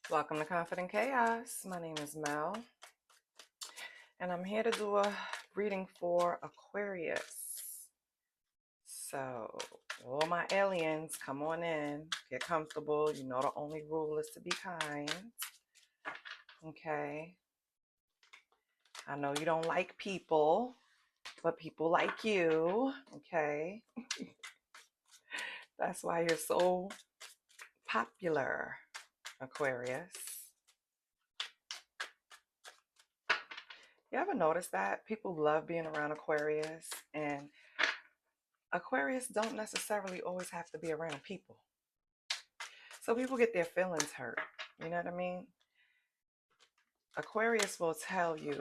Welcome to Confident Chaos. My name is Mel, and I'm here to do a reading for Aquarius. So, all my aliens, come on in, get comfortable. You know the only rule is to be kind. Okay. I know you don't like people, but people like you. Okay. That's why you're so popular, Aquarius. You ever notice that people love being around Aquarius, and Aquarius don't necessarily always have to be around people. So people get their feelings hurt. You know what I mean? Aquarius will tell you,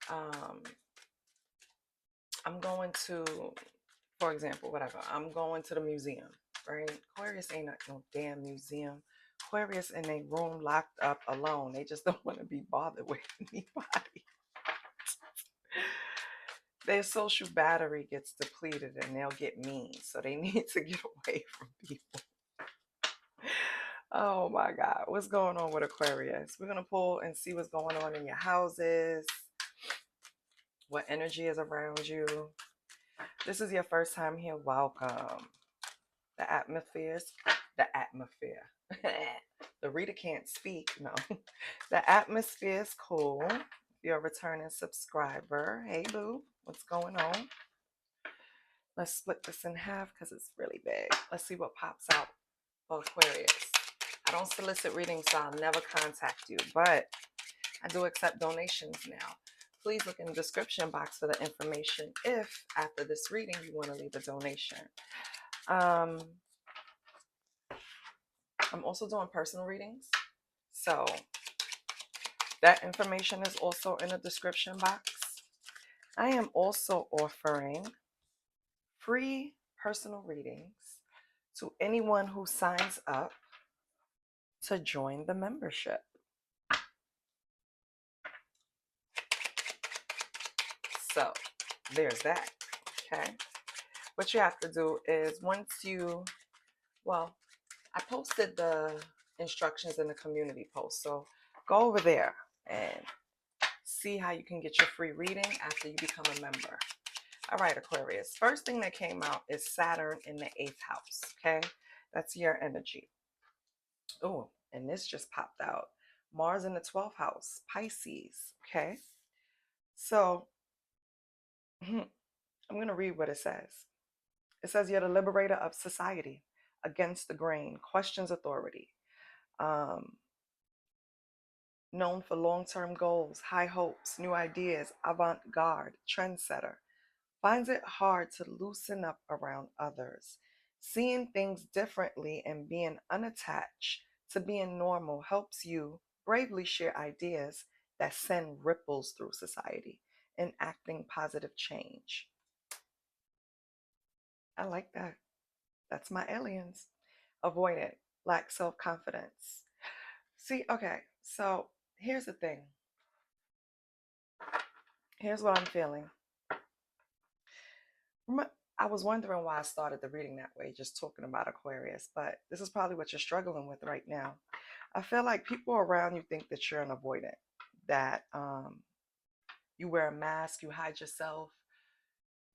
um, I'm going to, for example, whatever, I'm going to the museum, right? Aquarius ain't no damn museum. Aquarius in a room locked up alone. They just don't want to be bothered with anybody. Their social battery gets depleted and they'll get mean. So they need to get away from people. Oh my God, what's going on with Aquarius? We're going to pull and see what's going on in your houses, what energy is around you. This is your first time here. Welcome. The atmosphere. The reader can't speak. No. The atmosphere is cool. If you're a returning subscriber, hey boo, what's going on? Let's split this in half because it's really big. Let's see what pops out for Aquarius. I don't solicit readings, so I'll never contact you, but I do accept donations now. Please look in the description box for the information if after this reading you want to leave a donation. I'm also doing personal readings, so that information is also in the description box. I am also offering free personal readings to anyone who signs up to join the membership. So there's that. Okay. What you have to do is I posted the instructions in the community post. So go over there and see how you can get your free reading after you become a member. All right, Aquarius. First thing that came out is Saturn in the 8th house. Okay. That's your energy. Oh, and this just popped out. Mars in the 12th house, Pisces. Okay. So I'm going to read what it says. It says you're the liberator of society, against the grain, questions authority. Known for long-term goals, high hopes, new ideas, avant-garde, trendsetter. Finds it hard to loosen up around others. Seeing things differently and being unattached to being normal helps you bravely share ideas that send ripples through society, enacting positive change. I like that. That's my aliens. Avoidant, lack self-confidence. See, okay, so here's the thing. Here's what I'm feeling. I was wondering why I started the reading that way, just talking about Aquarius, but this is probably what you're struggling with right now. I feel like people around you think that you're an avoidant, that you wear a mask, you hide yourself,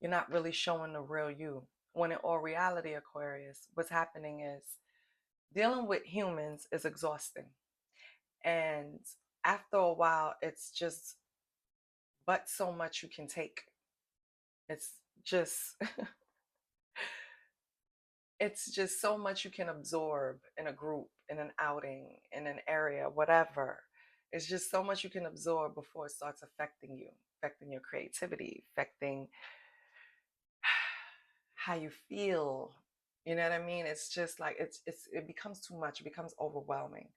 you're not really showing the real you. When in all reality, Aquarius, what's happening is dealing with humans is exhausting. And after a while, it's just but so much you can take. It's just it's just so much you can absorb in a group, in an outing, in an area, whatever. It's just so much you can absorb before it starts affecting you, affecting your creativity, affecting how you feel. You know what I mean? It's just like it becomes too much, it becomes overwhelming.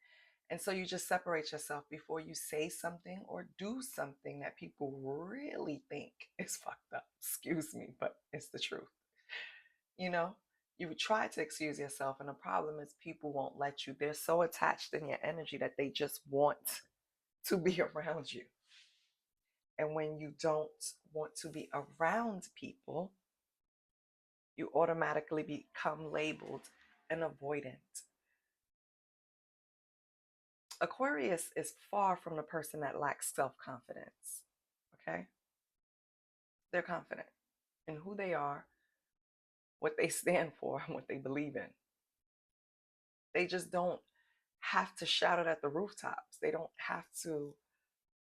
And so you just separate yourself before you say something or do something that people really think is fucked up. Excuse me, but it's the truth. You know, you would try to excuse yourself, and the problem is people won't let you. They're so attached in your energy that they just want to be around you. And when you don't want to be around people, you automatically become labeled an avoidant. Aquarius is far from the person that lacks self-confidence. Okay? They're confident in who they are, what they stand for, and what they believe in. They just don't have to shout it at the rooftops. They don't have to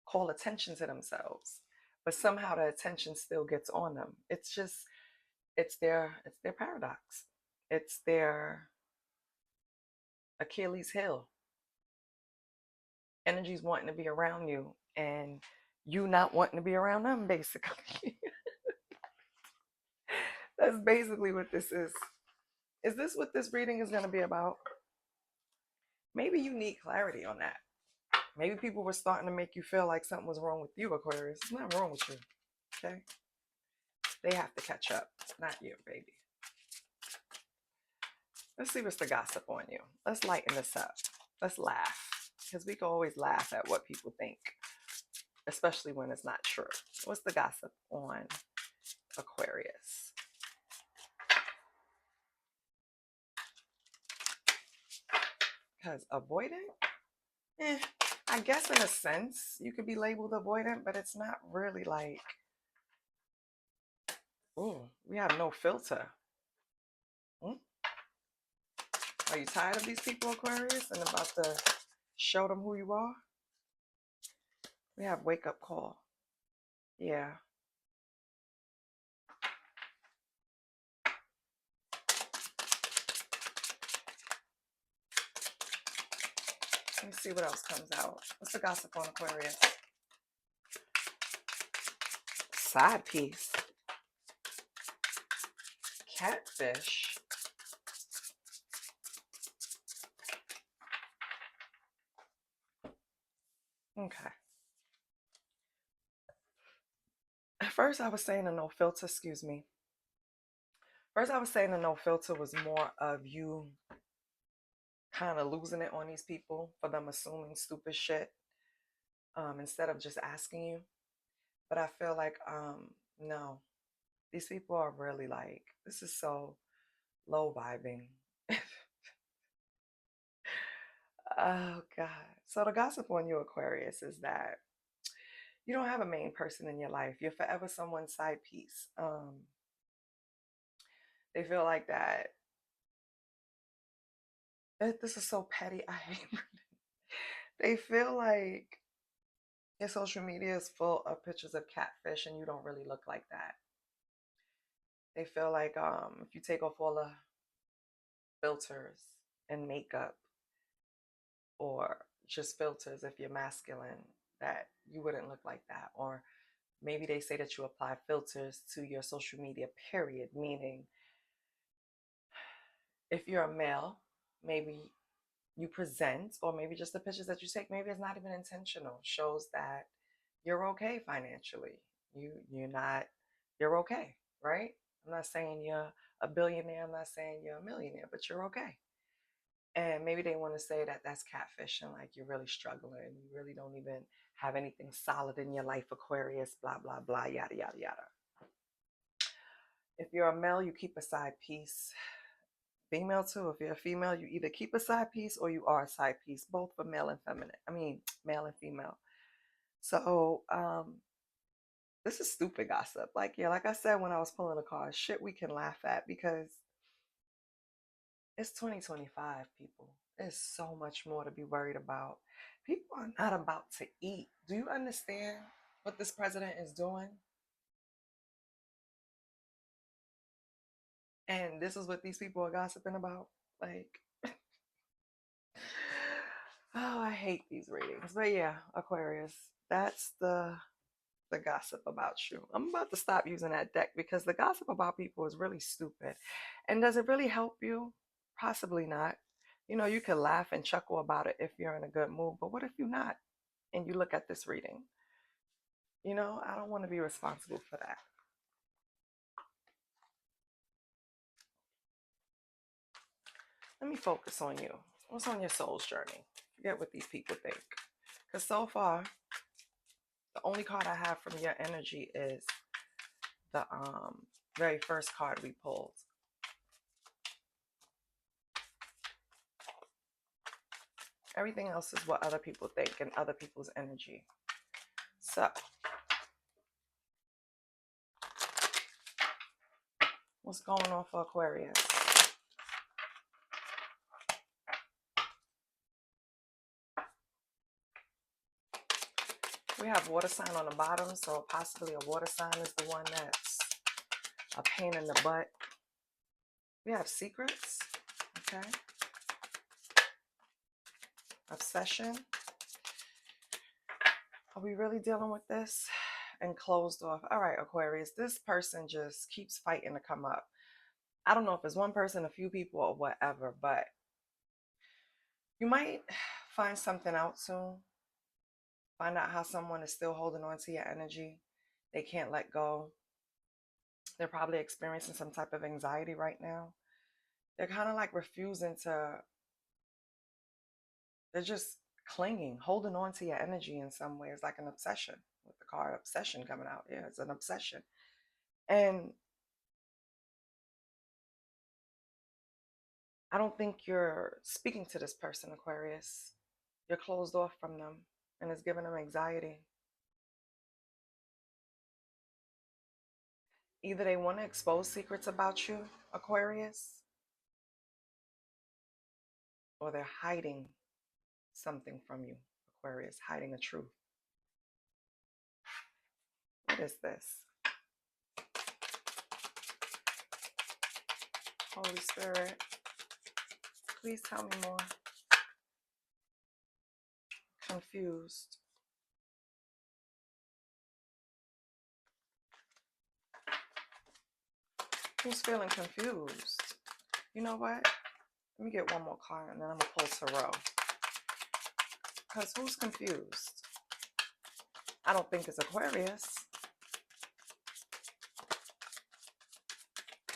call attention to themselves. But somehow the attention still gets on them. It's their paradox. It's their Achilles heel. Energy's wanting to be around you and you not wanting to be around them, basically. That's basically what this is. Is this what this reading is going to be about? Maybe you need clarity on that. Maybe people were starting to make you feel like something was wrong with you, Aquarius. There's nothing wrong with you. Okay? They have to catch up, not you, baby. Let's see what's the gossip on you. Let's lighten this up. Let's laugh. Because we can always laugh at what people think, especially when it's not true. What's the gossip on Aquarius? Because avoidant? I guess in a sense, you could be labeled avoidant, but it's not really like, oh, we have no filter. Are you tired of these people, Aquarius, and about to show them who you are? We have wake up call. Yeah. Let me see what else comes out. What's the gossip on Aquarius? Side piece. Catfish. Okay. At first I was saying a no filter, excuse me. First I was saying the no filter was more of you kind of losing it on these people for them assuming stupid shit instead of just asking you. But I feel like, no, these people are really like, this is so low vibing. Oh, God. So the gossip on you, Aquarius, is that you don't have a main person in your life. You're forever someone's side piece. They feel like that. This is so petty. I hate it. They feel like your social media is full of pictures of catfish and you don't really look like that. They feel like if you take off all the filters and makeup, or just filters if you're masculine, that you wouldn't look like that. Or maybe they say that you apply filters to your social media, period, meaning if you're a male, maybe you present, or maybe just the pictures that you take, maybe it's not even intentional, shows that you're okay financially. You're okay, right? I'm not saying you're a billionaire, I'm not saying you're a millionaire, but you're okay. And maybe they want to say that that's catfishing, like you're really struggling, you really don't even have anything solid in your life, Aquarius, blah, blah, blah, yada, yada, yada. If you're a male, you keep a side piece. Female too. If you're a female, you either keep a side piece or you are a side piece, both for male and feminine. I mean, male and female. So, this is stupid gossip. Like, yeah, like I said when I was pulling the cards, shit we can laugh at because it's 2025, people. There's so much more to be worried about. People are not about to eat. Do you understand what this president is doing? And this is what these people are gossiping about. Like, oh, I hate these readings. But yeah, Aquarius, that's the gossip about you. I'm about to stop using that deck because the gossip about people is really stupid. And does it really help you? Possibly not. You know, you can laugh and chuckle about it if you're in a good mood, but what if you're not? And you look at this reading? You know, I don't want to be responsible for that. Let me focus on you. What's on your soul's journey? Forget what these people think. Because so far, the only card I have from your energy is the very first card we pulled. Everything else is what other people think and other people's energy. So, what's going on for Aquarius? We have water sign on the bottom, so possibly a water sign is the one that's a pain in the butt. We have secrets, okay? Obsession. Are we really dealing with this? And closed off. All right, Aquarius, this person just keeps fighting to come up. I don't know if it's one person, a few people, or whatever, but you might find something out soon. Find out how someone is still holding on to your energy. They can't let go. They're probably experiencing some type of anxiety right now. They're kind of like refusing to, they're just clinging, holding on to your energy in some way. It's like an obsession with the card obsession coming out. Yeah, it's an obsession. And I don't think you're speaking to this person, Aquarius. You're closed off from them, and it's giving them anxiety. Either they want to expose secrets about you, Aquarius, or they're hiding something from you, Aquarius, hiding a truth. What is this? Holy Spirit, please tell me more. Confused. Who's feeling confused? You know what? Let me get one more card and then I'm going to pull Tarot. Because who's confused? I don't think it's Aquarius.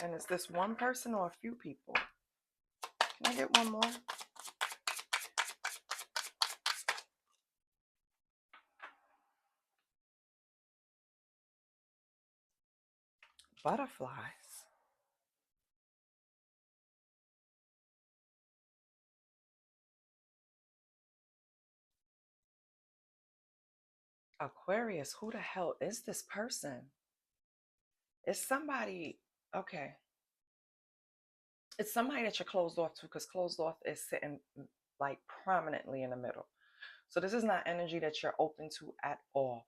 And is this one person or a few people? Can I get one more? Butterflies. Aquarius, who the hell is this person? It's somebody, okay. It's somebody that you're closed off to, because closed off is sitting like prominently in the middle. So this is not energy that you're open to at all.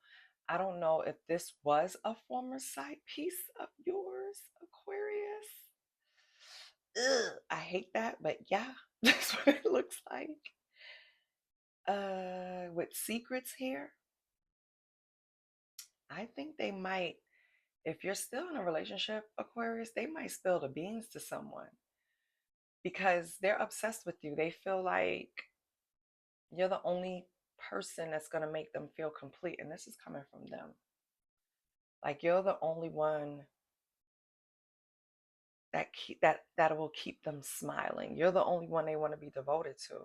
I don't know if this was a former side piece of yours, Aquarius. Ugh, I hate that, but yeah, that's what it looks like. With secrets here, I think they might, if you're still in a relationship, Aquarius, they might spill the beans to someone because they're obsessed with you. They feel like you're the only person that's going to make them feel complete. And this is coming from them. Like you're the only one that will keep them smiling. You're the only one they want to be devoted to.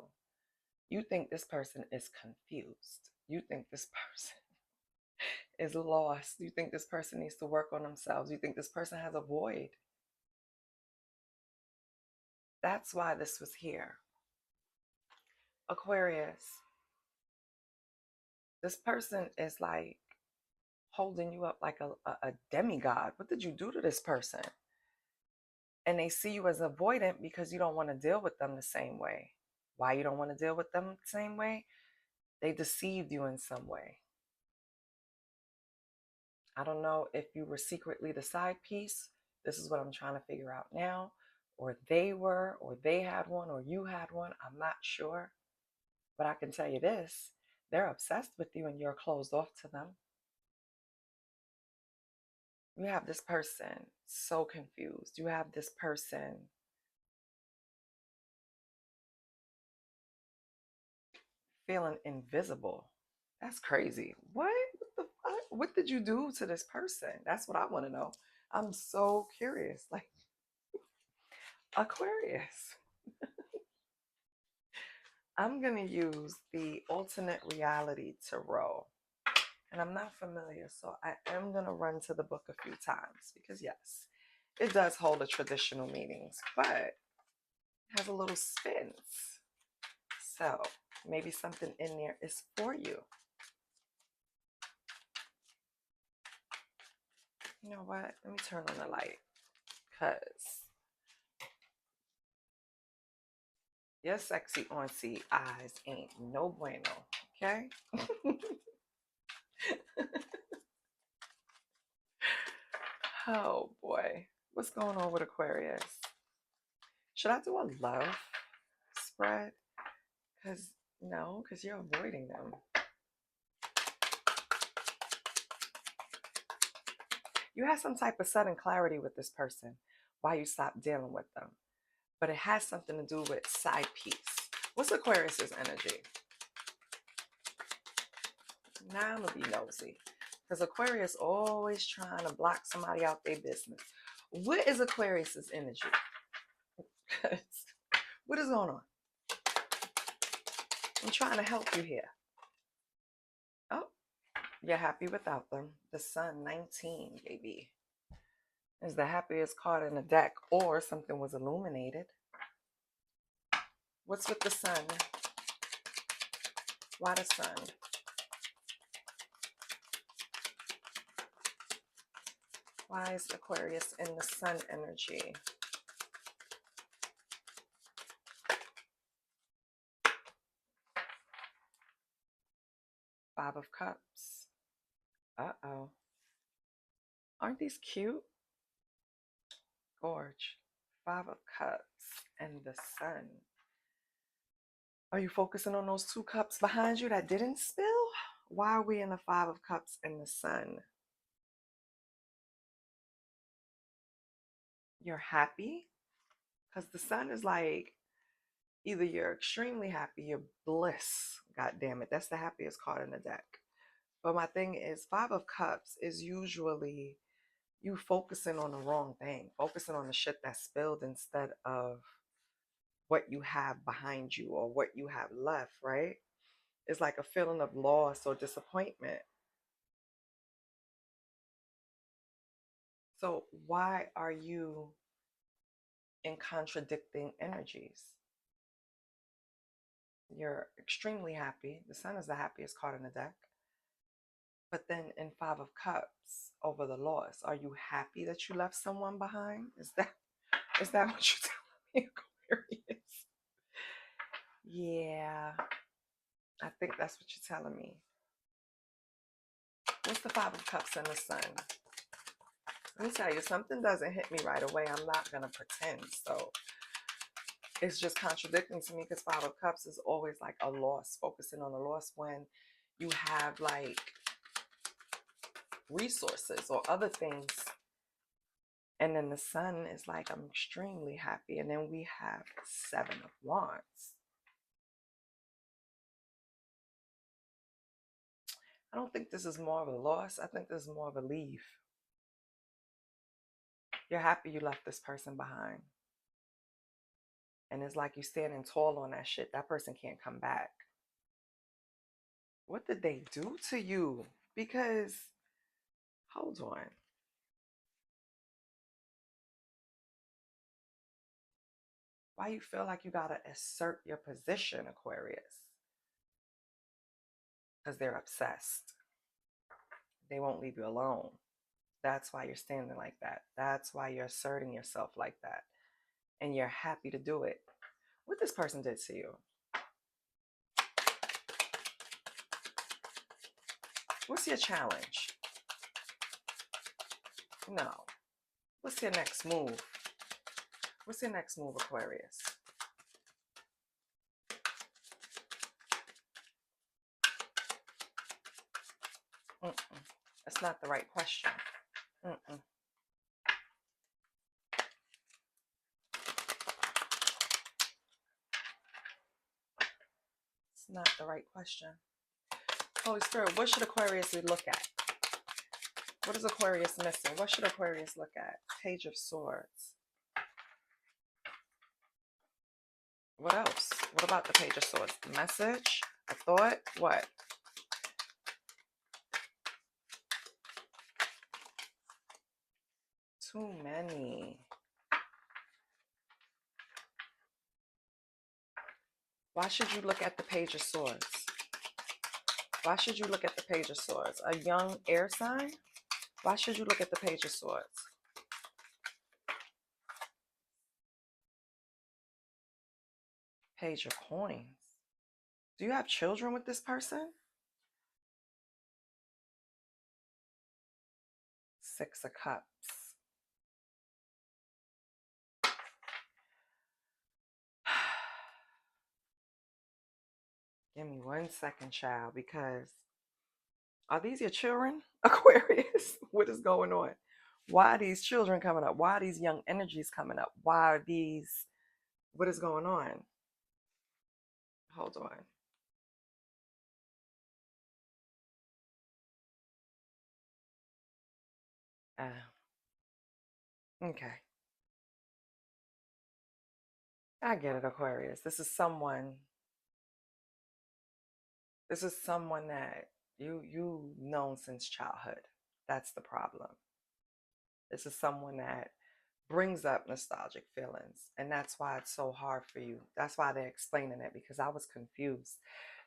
You think this person is confused. You think this person is lost. You think this person needs to work on themselves. You think this person has a void. That's why this was here. Aquarius, this person is like holding you up like a demigod. What did you do to this person? And they see you as avoidant because you don't want to deal with them the same way. Why you don't want to deal with them the same way? They deceived you in some way. I don't know if you were secretly the side piece. This is what I'm trying to figure out now. Or they were, or they had one, or you had one. I'm not sure. But I can tell you this. They're obsessed with you and you're closed off to them. You have this person so confused. You have this person feeling invisible. That's crazy. What? What the fuck? What did you do to this person? That's what I want to know. I'm so curious. Like, Aquarius. I'm going to use the alternate reality tarot. And I'm not familiar, so I am going to run to the book a few times because, yes, it does hold a traditional meanings, but it has a little spins. So, Maybe something in there is for you. You know what? Let me turn on the light. Because your sexy on-sea eyes ain't no bueno. Okay? Oh boy. What's going on with Aquarius? Should I do a love spread? Because no, because you're avoiding them. You have some type of sudden clarity with this person why you stop dealing with them. But it has something to do with side piece. What's Aquarius's energy? Now I'm going to be nosy. Because Aquarius always trying to block somebody out their business. What is Aquarius's energy? What is going on? I'm trying to help you here. Oh, you're happy without them. The Sun, 19, baby. Is the happiest card in the deck, or something was illuminated. What's with the Sun? Why the Sun? Why is Aquarius in the Sun energy? Five of Cups. Uh-oh. Aren't these cute? Gorge. Five of Cups and the Sun. Are you focusing on those 2 cups behind you that didn't spill? Why are we in the Five of Cups and the Sun? You're happy? Because the Sun is like, either you're extremely happy, you're bliss. God damn it. That's the happiest card in the deck. But my thing is, Five of Cups is usually you focusing on the wrong thing, focusing on the shit that spilled instead of what you have behind you or what you have left, right? It's like a feeling of loss or disappointment. So why are you in contradicting energies? You're extremely happy. The Sun is the happiest card in the deck. But then in Five of Cups, over the loss, are you happy that you left someone behind? Is that what you're telling me, Aquarius? Yeah, I think that's what you're telling me. What's the Five of Cups and the Sun? Let me tell you, something doesn't hit me right away, I'm not going to pretend. So it's just contradicting to me because Five of Cups is always like a loss, focusing on a loss when you have like resources or other things. And then the Sun is like, I'm extremely happy. And then we have Seven of Wands. I don't think this is more of a loss. I think this is more of a leave. You're happy you left this person behind. And it's like you're standing tall on that shit. That person can't come back. What did they do to you? Because, hold on. Why you feel like you gotta assert your position, Aquarius? Because they're obsessed. They won't leave you alone. That's why you're standing like that. That's why you're asserting yourself like that. And you're happy to do it. What this person did to you? What's your challenge? No. What's your next move? What's your next move, Aquarius? That's not the right question. It's not the right question. Holy Spirit, what should Aquarius look at? What is Aquarius missing? What should Aquarius look at? Page of Swords. What else? What about the Page of Swords? The message? A thought? What? Too many. Why should you look at the Page of Swords? Why should you look at the Page of Swords? A young air sign? Why should you look at the Page of Swords? Page of Coins. Do you have children with this person? Six of Cups. Give me 1 second, child, because are these your children, Aquarius? What is going on? Why are these children coming up? Why are these young energies coming up? Why are these, what is going on? Hold on. Okay. I get it, Aquarius. This is someone that you've known since childhood. That's the problem. This is someone that brings up nostalgic feelings, and that's why it's so hard for you. That's why they're explaining it, because I was confused.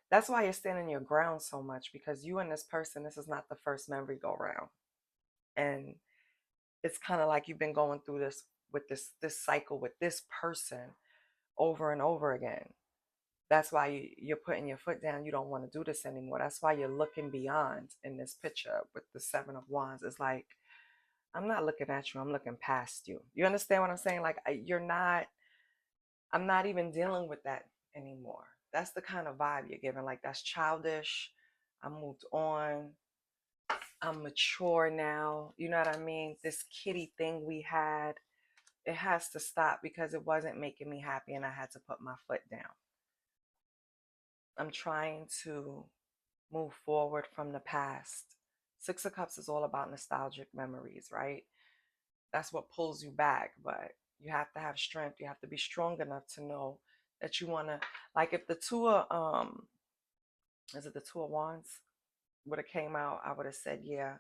That's why you're standing your ground so much, because you and this person, this is not the first memory go round. And it's kind of like you've been going through this with this cycle with this person over and over again. That's why you're putting your foot down. You don't want to do this anymore. That's why you're looking beyond in this picture with the Seven of Wands. It's like, I'm not looking at you. I'm looking past you. You understand what I'm saying? Like, I'm not even dealing with that anymore. That's the kind of vibe you're giving. Like, that's childish. I moved on. I'm mature now. You know what I mean? This kitty thing we had, it has to stop because it wasn't making me happy and I had to put my foot down. I'm trying to move forward from the past. Six of Cups is all about nostalgic memories, right? That's what pulls you back, but you have to have strength. You have to be strong enough to know that you want to, like, if the two of is it the Two of Wands would have came out, I would have said, yeah,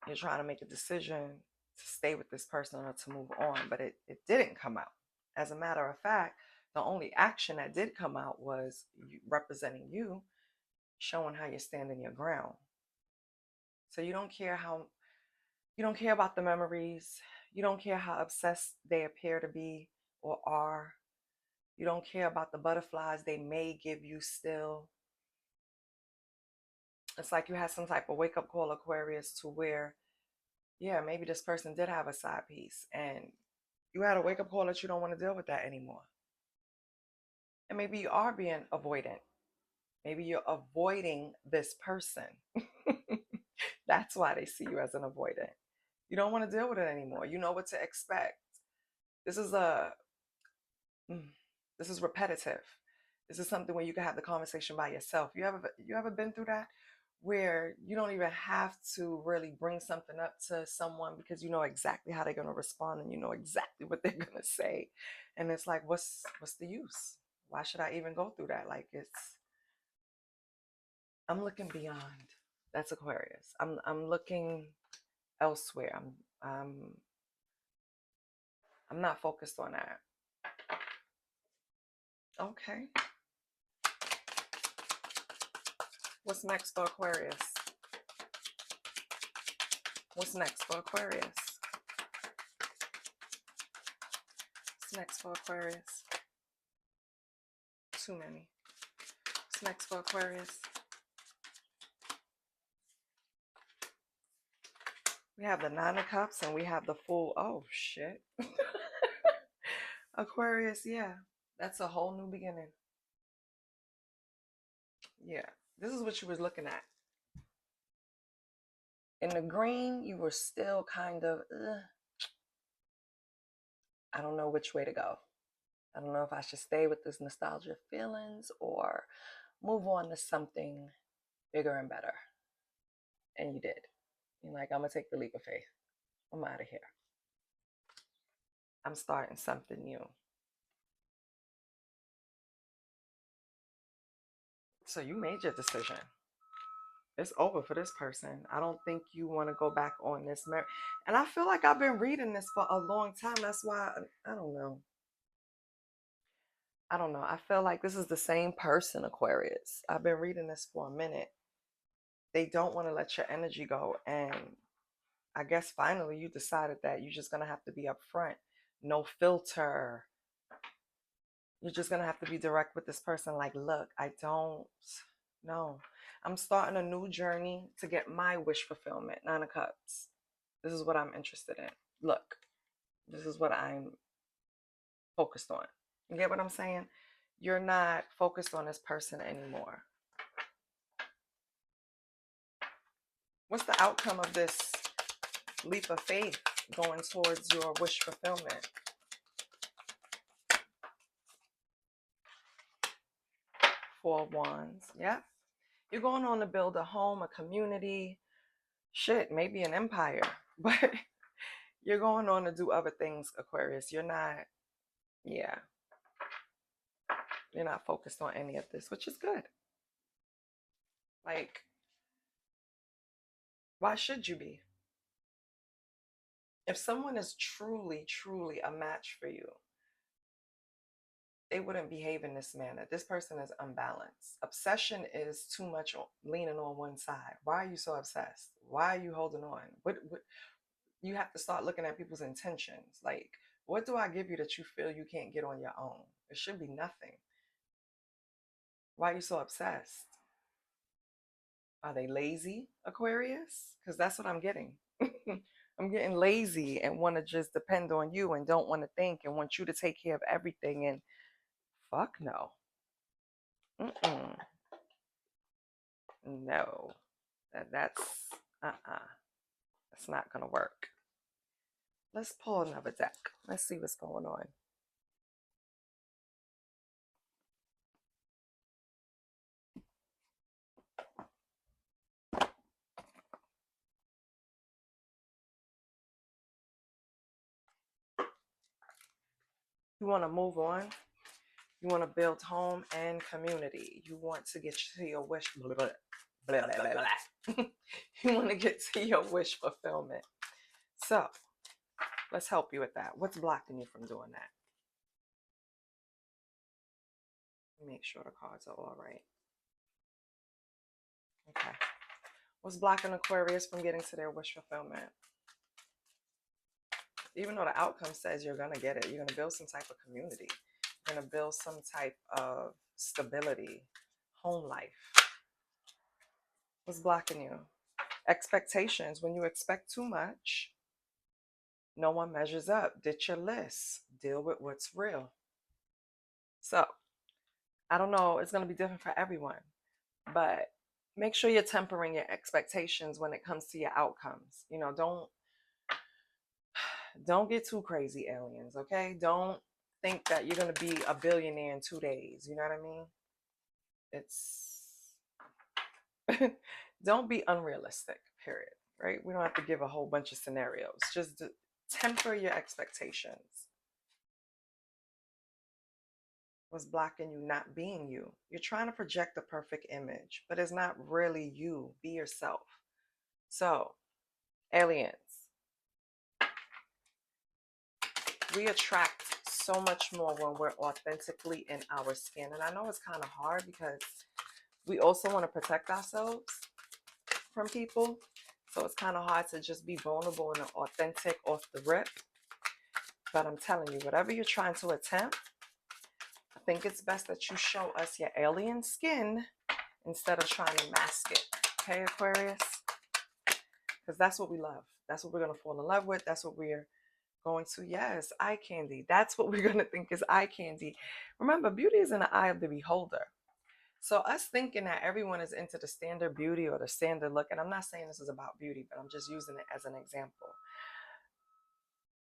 you're trying to make a decision to stay with this person or to move on, but it didn't come out. As a matter of fact, the only action that did come out was you, representing you, showing how you're standing your ground. So you don't care about the memories. You don't care how obsessed they appear to be or are. You don't care about the butterflies they may give you still. It's like you had some type of wake up call, Aquarius, to where, yeah, maybe this person did have a side piece and you had a wake up call that you don't want to deal with that anymore. And maybe you are being avoidant. Maybe you're avoiding this person. That's why they see you as an avoidant. You don't want to deal with it anymore. You know what to expect. This is a this is repetitive. This is something where you can have the conversation by yourself. You ever been through that where you don't even have to really bring something up to someone because you know exactly how they're going to respond and you know exactly what they're going to say, and it's like, what's the use? Why should I even go through that? Like, I'm looking beyond. That's Aquarius. I'm looking elsewhere. I'm I'm not focused on that. Okay. What's next for Aquarius? What's next for Aquarius? What's next for Aquarius? Too many. What's next for Aquarius? We have the Nine of Cups and we have the Fool. Oh, shit. Aquarius, yeah. That's a whole new beginning. Yeah. This is what you was looking at. In the green, you were still kind of, I don't know which way to go. I don't know if I should stay with this nostalgia feelings or move on to something bigger and better. And you did. You're like, I'm going to take the leap of faith. I'm out of here. I'm starting something new. So you made your decision. It's over for this person. I don't think you want to go back on this marriage. And I feel like I've been reading this for a long time. That's why, I don't know. I don't know. I feel like this is the same person, Aquarius. I've been reading this for a minute. They don't want to let your energy go. And I guess finally you decided that you're just going to have to be upfront. No filter. You're just going to have to be direct with this person. Like, look, I don't know. I'm starting a new journey to get my wish fulfillment. 9 of Cups. This is what I'm interested in. Look, this is what I'm focused on. You get what I'm saying? You're not focused on this person anymore. What's the outcome of this leap of faith going towards your wish fulfillment? 4 of Wands. Yeah. You're going on to build a home, a community, shit, maybe an empire. But you're going on to do other things, Aquarius. You're not, yeah. You're not focused on any of this, which is good. Like, why should you be? If someone is truly, truly a match for you, they wouldn't behave in this manner. This person is unbalanced. Obsession is too much leaning on one side. Why are you so obsessed? Why are you holding on? What you have to start looking at people's intentions. Like, what do I give you that you feel you can't get on your own? It should be nothing. Why are you so obsessed? Are they lazy, Aquarius? Because that's what I'm getting. I'm getting lazy and want to just depend on you and don't want to think and want you to take care of everything. And fuck no. Mm-mm. No. That's That's not gonna work. Let's pull another deck. Let's see what's going on. You want to move on. You want to build home and community. You want to get to your wish. Blah, blah, blah, blah, blah. You want to get to your wish fulfillment. So let's help you with that. What's blocking you from doing that? Make sure the cards are all right. Okay. What's blocking Aquarius from getting to their wish fulfillment? Even though the outcome says you're going to get it, you're going to build some type of community. You're going to build some type of stability, home life. What's blocking you? Expectations. When you expect too much, no one measures up. Ditch your list. Deal with what's real. So, I don't know. It's going to be different for everyone. But make sure you're tempering your expectations when it comes to your outcomes. You know, don't get too crazy, aliens, okay? Don't think that you're going to be a billionaire in 2 days. You know what I mean? It's don't be unrealistic, period, right? We don't have to give a whole bunch of scenarios. Just temper your expectations. What's blocking you not being you? You're trying to project the perfect image, but it's not really you. Be yourself. So, aliens, we attract so much more when we're authentically in our skin. And I know it's kind of hard because we also want to protect ourselves from people. So it's kind of hard to just be vulnerable and authentic off the rip. But I'm telling you, whatever you're trying to attempt, I think it's best that you show us your alien skin instead of trying to mask it. Okay, Aquarius? Because that's what we love. That's what we're going to fall in love with. That's what we're going to, yes, eye candy. That's what we're going to think is eye candy. Remember, beauty is in the eye of the beholder. So us thinking that everyone is into the standard beauty or the standard look, and I'm not saying this is about beauty, but I'm just using it as an example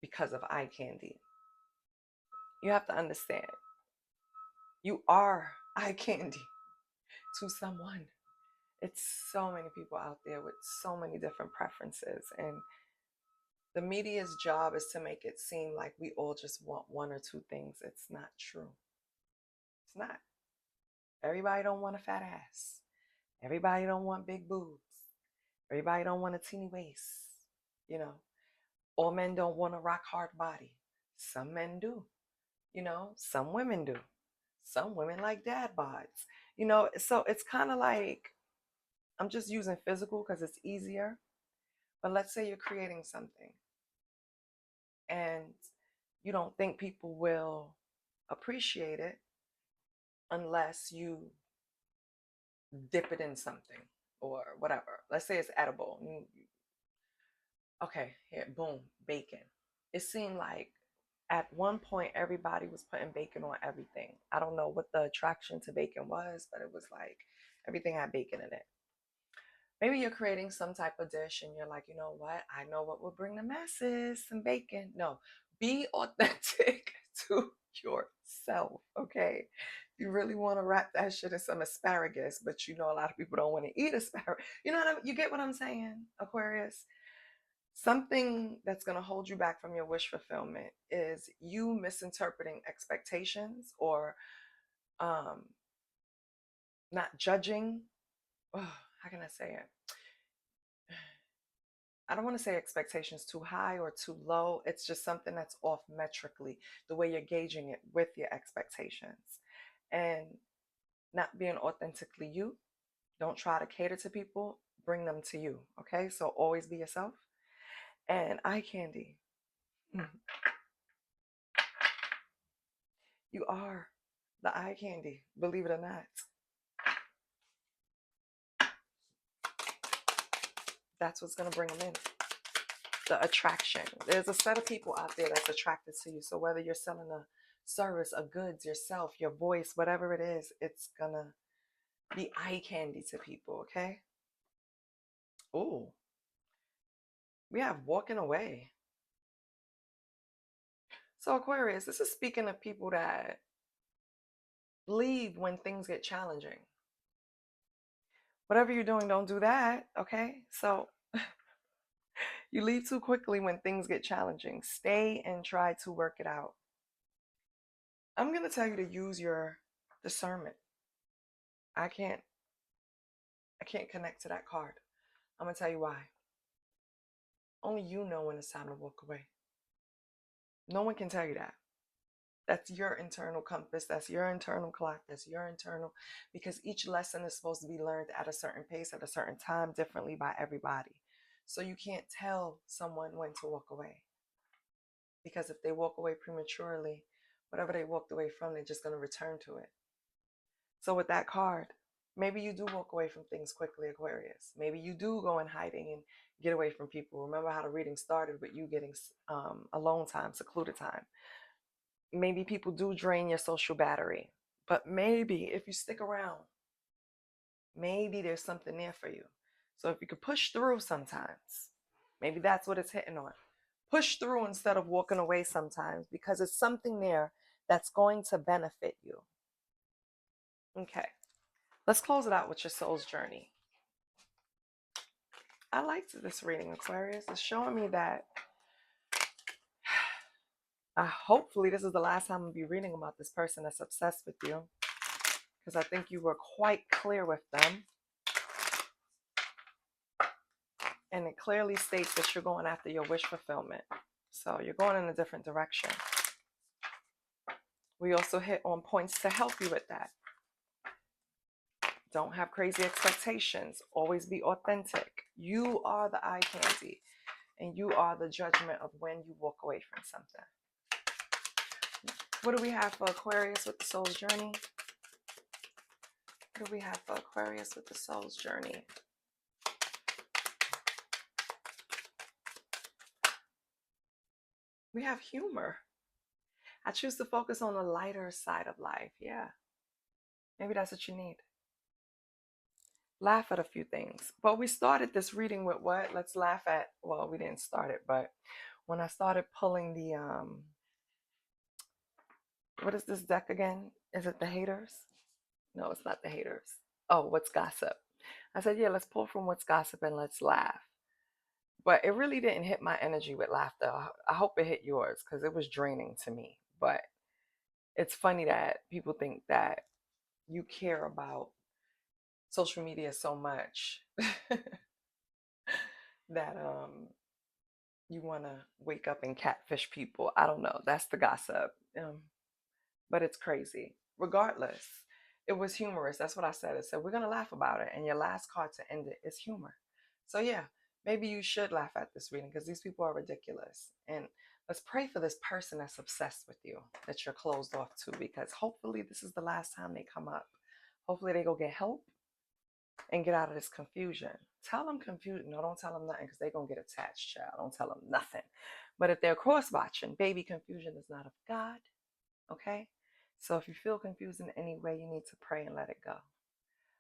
because of eye candy. You have to understand, you are eye candy to someone. It's so many people out there with so many different preferences, and the media's job is to make it seem like we all just want one or two things. It's not true. It's not. Everybody don't want a fat ass. Everybody don't want big boobs. Everybody don't want a teeny waist. You know, all men don't want a rock hard body. Some men do. You know, some women do. Some women like dad bods. You know, so it's kind of like, I'm just using physical because it's easier. But let's say you're creating something and you don't think people will appreciate it unless you dip it in something or whatever. Let's say it's edible. Okay, here, boom, bacon. It seemed like at one point everybody was putting bacon on everything. I don't know what the attraction to bacon was, but it was like everything had bacon in it. Maybe you're creating some type of dish and you're like, you know what? I know what will bring the masses, some bacon. No, be authentic to yourself, okay? You really want to wrap that shit in some asparagus, but you know a lot of people don't want to eat asparagus. You know what you get what I'm saying, Aquarius? Something that's going to hold you back from your wish fulfillment is you misinterpreting expectations or um, not judging. Oh, how can I say it? I don't want to say expectations too high or too low. It's just something that's off metrically, the way you're gauging it with your expectations. And not being authentically you. Don't try to cater to people, bring them to you. Okay, so always be yourself. And eye candy. You are the eye candy, believe it or not. That's what's going to bring them in. The attraction. There's a set of people out there that's attracted to you. So whether you're selling a service, a goods, yourself, your voice, whatever it is, it's going to be eye candy to people, okay? Oh, we have walking away. So Aquarius, this is speaking of people that leave when things get challenging. Whatever you're doing, don't do that, okay? So you leave too quickly when things get challenging. Stay and try to work it out. I'm going to tell you to use your discernment. I can't connect to that card. I'm going to tell you why. Only you know when it's time to walk away. No one can tell you that. That's your internal compass. That's your internal clock. That's your internal, because each lesson is supposed to be learned at a certain pace, at a certain time, differently by everybody. So you can't tell someone when to walk away. Because if they walk away prematurely, whatever they walked away from, they're just going to return to it. So with that card, maybe you do walk away from things quickly, Aquarius. Maybe you do go in hiding and get away from people. Remember how the reading started with you getting alone time, secluded time. Maybe people do drain your social battery. But maybe if you stick around, maybe there's something there for you. So if you could push through sometimes, maybe that's what it's hitting on. Push through instead of walking away sometimes, because it's something there that's going to benefit you. Okay, let's close it out with your soul's journey. I liked this reading, Aquarius. It's showing me that hopefully this is the last time I'll be reading about this person that's obsessed with you, because I think you were quite clear with them. And it clearly states that you're going after your wish fulfillment. So you're going in a different direction. We also hit on points to help you with that. Don't have crazy expectations. Always be authentic. You are the eye candy, and you are the judgment of when you walk away from something. What do we have for Aquarius with the soul's journey? What do we have for Aquarius with the soul's journey? We have humor. I choose to focus on the lighter side of life. Yeah. Maybe that's what you need. Laugh at a few things. But we started this reading with what? Let's laugh at, well, we didn't start it, but when I started pulling the, what is this deck again? Is it the haters? No, it's not the haters. Oh, what's gossip? I said, yeah, let's pull from what's gossip and let's laugh. But it really didn't hit my energy with laughter. I hope it hit yours, because it was draining to me. But it's funny that people think that you care about social media so much that you want to wake up and catfish people. I don't know. That's the gossip. But it's crazy. regardless. It was humorous. That's what I said. I said, we're going to laugh about it. And your last card to end it is humor. So, yeah, maybe you should laugh at this reading because these people are ridiculous. And let's pray for this person that's obsessed with you, that you're closed off to, because hopefully this is the last time they come up. Hopefully they go get help and get out of this confusion. Tell them confusion. No, don't tell them nothing because they're going to get attached, child. Don't tell them nothing. But if they're cross-watching, baby, confusion is not of God. Okay? So if you feel confused in any way, you need to pray and let it go.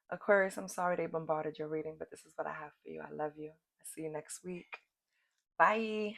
Aquarius, I'm sorry they bombarded your reading, but this is what I have for you. I love you. I see you next week. Bye.